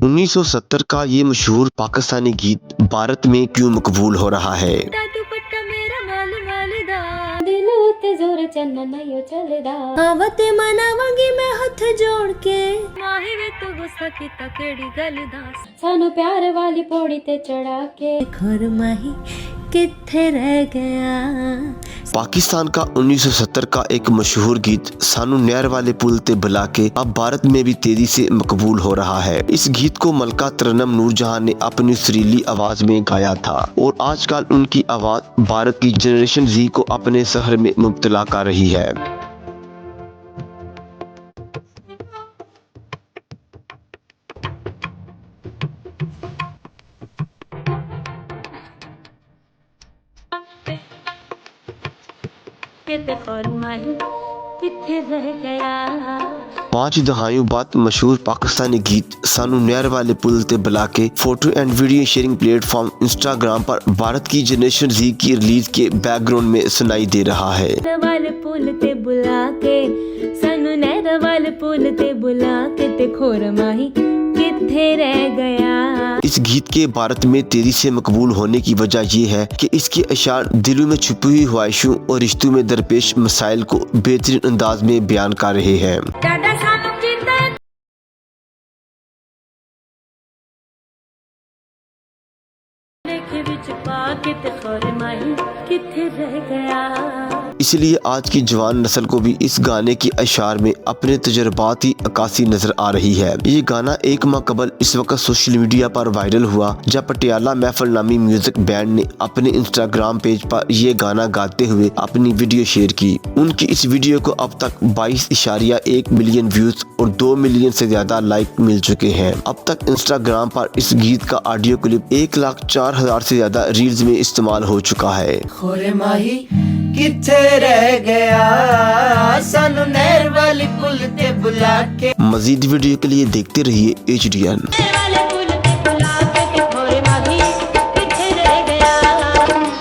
1970 का ये मशहूर पाकिस्तानी गीत भारत में क्यों मकबूल हो रहा है? सानू प्यार वाली पौड़ी ते चढ़ा के खोर माही किथे रह गया। पाकिस्तान का 1970 का एक मशहूर गीत सानू नहर वाले पुल ते बुला के अब भारत में भी तेजी से मकबूल हो रहा है। इस गीत को मलका तरन्नुम नूरजहां ने अपनी सुरीली आवाज में गाया था और आजकल उनकी आवाज भारत की जनरेशन जी को अपने शहर में मुब्तला कर रही है। किथे रह गया। 5 दहाइयों बाद मशहूर पाकिस्तानी गीत सानू नहर वाले पुल ते बुला के photo and video sharing platform Instagram पर भारत की जनरेशन जी की रिलीज के बैकग्राउंड में सुनाई दे रहा है। वाले पुल ते बुला के सानू नहर वाले पुल ते बुला के ते खोर माही किथे रह गया। इस गीत के भारत में तेजी से मकबूल होने की वजह ये है कि इसके अशार दिलों में छुपी हुई ख्वाहिशों और रिश्तों में दरपेश मसाइल को बेहतरीन अंदाज में बयान कर रहे हैं। इसलिए आज की जवान नस्ल को भी इस गाने की अशार में अपने तजुर्बात ही अक्कासी नजर आ रही है। ये गाना एक माह कबल इस वक्त सोशल मीडिया पर वायरल हुआ जब पटियाला महफिल नामी म्यूजिक बैंड ने अपने इंस्टाग्राम पेज पर ये गाना गाते हुए अपनी वीडियो शेयर की। उनकी इस वीडियो को अब तक 22.1 मिलियन व्यूज और 2 मिलियन से ज्यादा लाइक मिल चुके हैं। अब तक इंस्टाग्राम पर इस गीत का ऑडियो क्लिप 1,04,000 से ज्यादा रील्स में इस्तेमाल हो चुका है। खोरे माही किथे रह गया, सानू नहर वाली पुल ते बुला के। मजीद वीडियो के लिए देखते रहिए HDN।